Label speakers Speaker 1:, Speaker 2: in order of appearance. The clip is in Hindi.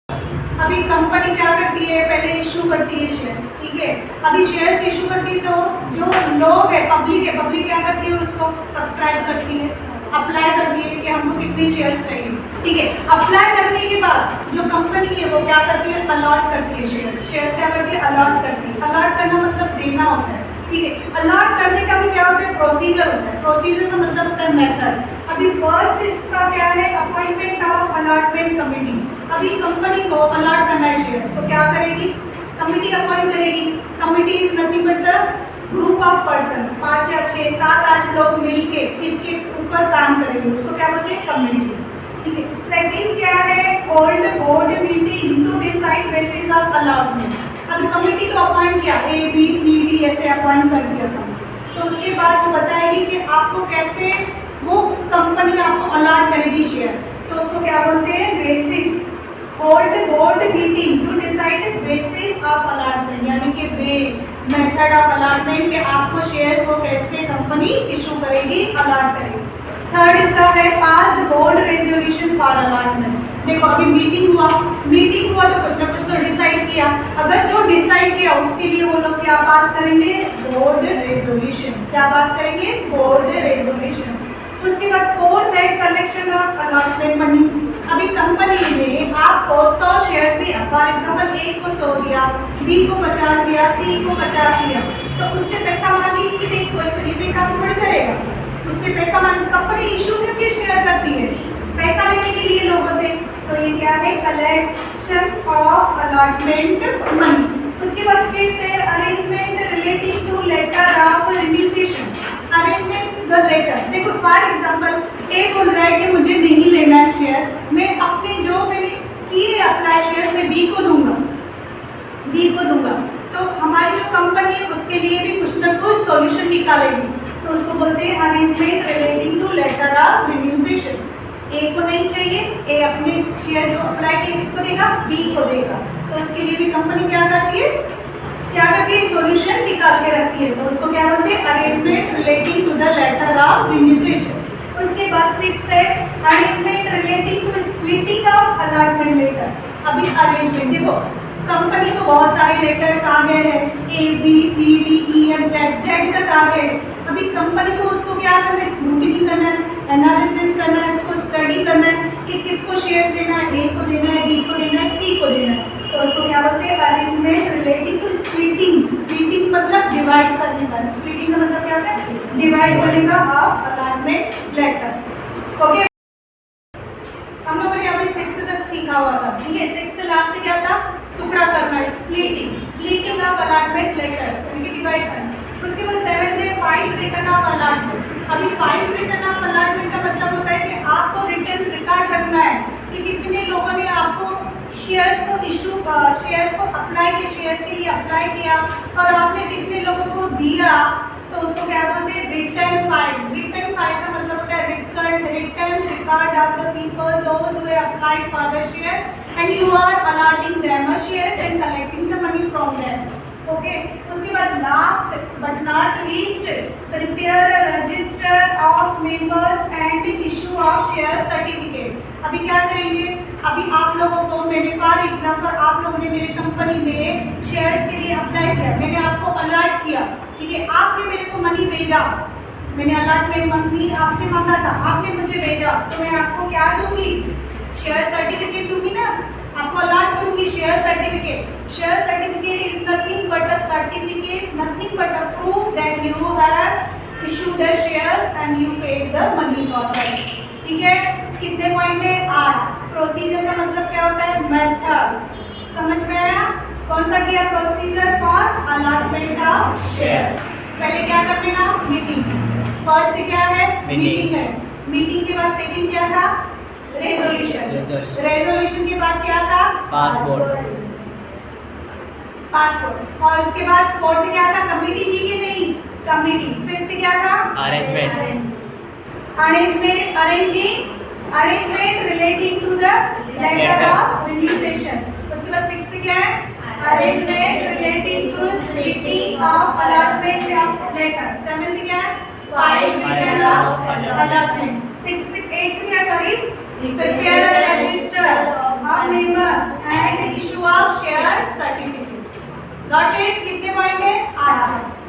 Speaker 1: अभी कंपनी क्या करती है, पहले इशू करती है शेयर्स, ठीक है। अभी शेयर्स इशू करती है तो जो लोग है, पब्लिक क्या करती है, उसको सब्सक्राइब करती है, अप्लाई करती है कि हमको कितने शेयर्स चाहिए, ठीक है। अप्लाई करने के बाद जो कंपनी है वो क्या करती है, अलॉट करती है शेयर्स। शेयर्स क्या करती है, अलॉट करती है। अलॉट करना मतलब देना होता है, ठीक है। अलॉट करने का भी क्या होता है, प्रोसीजर होता है। प्रोसीजर का मतलब होता है मेथड। अभी फर्स्ट इसका क्या है, अपॉइंटमेंट ऑफ अलॉटमेंट कमिटी। अभी कंपनी को अलॉट करना है शेयर्स, तो क्या करेगी, कमिटी अपॉइंट करेगी। Committee is nothing but the group of persons, 5 या 6, 7, 8 लोग मिलके इसके ऊपर काम करेंगे, उसको क्या बोलते हैं, कमिटी, ठीक है। सेकंड क्या है, hold board meeting to decide basis of allotment. अभी कमिटी तो अपॉइंट किया, ए बी सी डी ऐसे अपॉइंट कर दिया था, तो उसके बाद वो बताएगी कि आपको कैसे वो कंपनी आपको अलॉट करेगी शेयर, तो उसको क्या बोलते हैं, basis. Hold board meeting to decide basis of allotment, यानी कि वे मेथड ऑफ अलॉटमेंट के आपको शेयर्स वो कैसे कंपनी इशू करेगी, अलॉट करेगी। थर्ड इसका है पास बोर्ड रेजोल्यूशन फॉर अलॉटमेंट। देखो अभी मीटिंग हुआ तो कुछ ना कुछ तो डिसाइड किया। अगर जो डिसाइड किया उसके लिए वो लोग क्या पास करेंगे, बोर्ड रेजोल्यूशन। क्या पास करेंगे, बोर्ड रेजोल्यूशन। उसके बाद फोर्थ है कलेक्शन ऑफ अलॉटमेंट मनी। अभी कंपनी ने आपको 100 शेयर दिया, फॉर एग्जांपल ए को 100 दिया, बी को 50 दिया, सी को 50 दिया, तो उससे पैसा मांगी कि नहीं, कोई फ्री पे काम थोड़ी करेगा, उससे पैसा मांग। कंपनी इशू क्यों शेयर करती है, पैसा लेने के लिए लोगों से, तो ये क्या है, कलेक्शन ऑफ अलॉटमेंट मनी। उसके बाद फिफ्थ है arrangement relating to letter of remuneration. Arrangement the letter, देखो फॉर एग्जांपल ए बोल रहा है कि मुझे नहीं लेना है शेयर्स, मैं अपने जो मैंने किए अप्लाई शेयर्स में बी को दूंगा, तो हमारी जो कंपनी है उसके लिए भी कुछ ना कुछ सॉल्यूशन निकालेगी, तो उसको बोलते हैं arrangement relating to letter of remuneration. A को नहीं चाहिए, ए अपने शेयर जो अप्लाई किए किसको देगा, बी को देगा, तो इसके लिए भी कंपनी क्या करती है, सॉल्यूशन निकाल के रखती है, तो उसको क्या बोलते हैं, arrangement relating to the letter of remuneration. उसके बाद सिक्स्थ है arrangement relating to splitting of allotment letter. अभी अरेंजमेंट देखो, कंपनी को बहुत सारे लेटर्स आ गए हैं, A B C D E F Z तक आ गए। अभी कंपनी को उसको क्या करना है, स्क्रूटिनी करना है, एनालिसिस करना है, उसको स्टडी करना है कि किसको शेयर देना है, ए को देना है, बी को देना है, सी को देना है, तो उसको क्या बोलते हैं, arrangement relating to splitting. Splitting मतलब डिवाइड करने का, स्प्लिटिंग का मतलब क्या होता है, डिवाइड करने का ऑफ अलॉटमेंट लेटर। ओके, हम लोगों ने अभी 6 तक सीखा हुआ था, ठीक है। 6 लास्ट क्या था, टुकड़ा करना, स्प्लिटिंग ऑफ अलॉटमेंट लेटर्स, यानी कि डिवाइड करना। उसके बाद 7 है फाइल रिटर्न ऑफ अलॉटमेंट। अभी फाइल रिटर्न ऑफ अलॉटमेंट का मतलब होता है कि आपको रिटर्न रिकॉर्ड रखना है कि कितने लोगों ने आपको शेयर्स को अप्लाई किए, शेयर्स के लिए अप्लाई किया और आपने कितने लोगों को दिया, तो उसको क्या बोलते हैं, रिटर्न फाइल। रिटर्न फाइल का मतलब होता है return record of the people those who applied for the shares and you are allotting them shares and collecting the money from them. Okay, उसके बाद last but not least prepare register of members and issue of share certificate. अभी क्या करेंगे, अभी आप लोगों को मैंने फॉर एग्जांपल आप लोगों ने मेरी कंपनी में शेयर्स के लिए अप्लाई किया, मैंने आपको अलॉट किया, ठीक है। आपने मेरे को मनी भेजा, मैंने अलॉटमेंट मनी आपसे मांगा था, आपने मुझे भेजा, तो मैं आपको क्या दूंगी, शेयर सर्टिफिकेट दूंगी ना, आपको अलॉट करूंगी share certificate. Share certificate is nothing but a certificate, nothing but a proof that you have issued the shares and you paid the money for that, ठीक है। कितने पॉइंट है, 8। प्रोसीजर का मतलब क्या होता है, मेथड, समझ में आया। कौन सा किया, procedure for allotment of share. पहले क्या कर लेना, मीटिंग। फर्स्ट क्या है, मीटिंग है। मीटिंग के बाद सेकंड क्या था, रेजोल्यूशन। रेजोल्यूशन के बाद क्या था, पासपोर्ट। और उसके बाद फोर्थ क्या था, कमिटी थी कि नहीं, कमिटी। फिफ्थ क्या था, arrangement relating to the letter of remuneration. उसके बाद सिक्स्थ क्या है, arrangement relating to splitting of allotment letter. Seventh क्या है, file return of allotment. Sixth eighth क्या, sorry, prepare a register of members and got it? कितने पॉइंट है? 8।